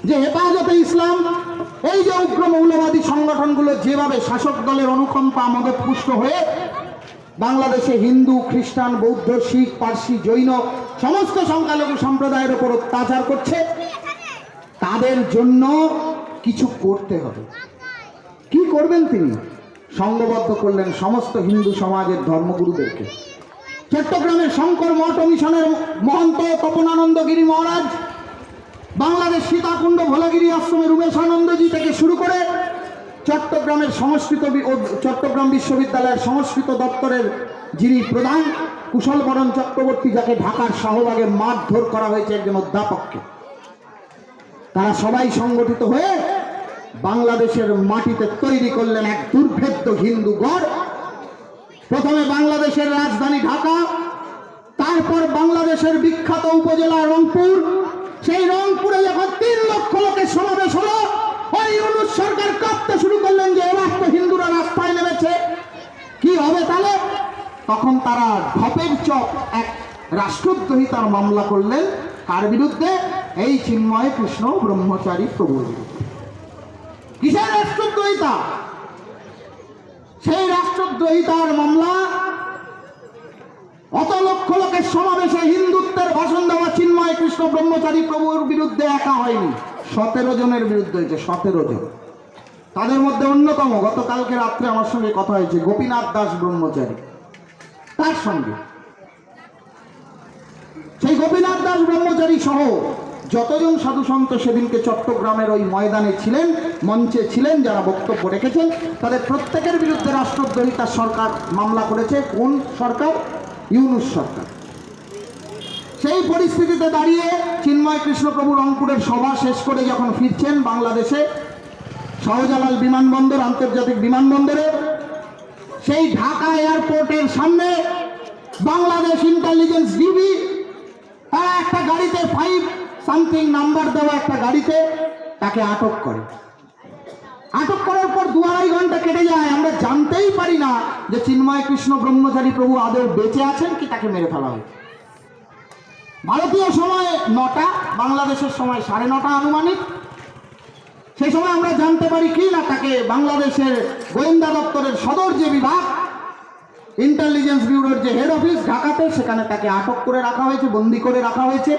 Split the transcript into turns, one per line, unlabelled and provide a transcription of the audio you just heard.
যে হেফাজতে ইসলাম এই যে উগ্র মৌলবাদী সংগঠনগুলো যেভাবে শাসক দলের অনুকম্পা আমাদের পুষ্ট হয়ে বাংলাদেশে হিন্দু, খ্রিস্টান, বৌদ্ধ, শিখ, পার্সি, জৈন সমস্ত সংখ্যালঘু সম্প্রদায়ের উপর অত্যাচার করছে, তাদের জন্য কিছু করতে হবে। কি করবেন তিনি? সংঘবদ্ধ করলেন সমস্ত হিন্দু সমাজের ধর্মগুরুদেরকে। চট্টগ্রামের শঙ্কর মঠ মিশনের মহন্ত তপনানন্দ গিরি মহারাজ, বাংলাদেশ সীতাকুণ্ড ভোলাগিরি আশ্রমের উমেশানন্দজি থেকে শুরু করে চট্টগ্রাম বিশ্ববিদ্যালয়ের সংস্কৃত দপ্তরের যিনি প্রধান কুশলবরণ চক্রবর্তী, যাকে ঢাকার শাহবাগে মারধর করা হয়েছে একজন অধ্যাপককে, তারা সবাই সংগঠিত হয়ে বাংলাদেশের মাটিতে তৈরি করলেন এক দুর্ভেদ্য হিন্দু গড়। প্রথমে বাংলাদেশের রাজধানী ঢাকা, তারপর বাংলাদেশের বিখ্যাত উপজেলা রংপুর। সেই রংপুরে যখন 3 লক্ষ লোকের সমাবেশ হলো, ওই ইউনূস সরকার কাঁপতে শুরু করলেন যে এবার তো হিন্দুরা রাস্তায় নেমেছে, কি হবে তাহলে? তখন তারা ঢপের চপ এক রাষ্ট্রদ্রোহিতার মামলা করলেন। কার বিরুদ্ধে? এই চিন্ময় কৃষ্ণ ব্রহ্মচারী প্রভুর বিরুদ্ধে। কিসের রাষ্ট্রদ্রোহিতা? সেই রাষ্ট্রদ্রোহিতার মামলা অত লক্ষ লোকের সমাবেশে হিন্দুত্বের ভাষণ দেওয়া চিন্ময় কৃষ্ণ ব্রহ্মচারী প্রভুর বিরুদ্ধে একা হয়নি, 17 জনের বিরুদ্ধে হয়েছে। 17 জন। তাদের মধ্যে অন্যতম, গতকালকে রাত্রে আমার সঙ্গে কথা হয়েছে, গোপীনাথ দাস ব্রহ্মচারী। তার সঙ্গে সেই গোপীনাথ দাস ব্রহ্মচারী সহ যতজন সাধু সন্ত সেদিনকে চট্টগ্রামের ওই ময়দানে ছিলেন, মঞ্চে ছিলেন, যারা বক্তব্য রেখেছেন, তাদের প্রত্যেকের বিরুদ্ধে রাষ্ট্রদ্রোহিতা সরকার মামলা করেছে। কোন সরকার? ইউনূস সরকার। সেই পরিস্থিতিতে দাঁড়িয়ে চিন্ময় কৃষ্ণ প্রভু রংপুরের সভা শেষ করে যখন ফিরছেন বাংলাদেশে, শাহজালাল বিমানবন্দর, আন্তর্জাতিক বিমানবন্দরে, সেই ঢাকা এয়ারপোর্টের সামনে বাংলাদেশ ইন্টেলিজেন্স ডিবি তারা একটা গাড়িতে 5 সামথিং নাম্বার দেওয়া একটা গাড়িতে তাকে আটক করে। আটক করার পর 2-2.5 ঘন্টা কেটে যায়, আমরা জানতেই পারি না যে চিন্ময় কৃষ্ণ ব্রহ্মচারী প্রভু আদৌ বেঁচে আছেন কি তাকে মেরে ফেলা হয়। ভারতীয় সময় 9টা, বাংলাদেশের সময় 9:30 আনুমানিক। সেই সময় আমরা জানতে পারি কি না, তাকে বাংলাদেশের গোয়েন্দা দপ্তরের সদর যে বিভাগ, ইন্টেলিজেন্স ব্যুরোর যে হেড অফিস ঢাকাতে, সেখানে তাকে আটক করে রাখা হয়েছে, বন্দী করে রাখা হয়েছে।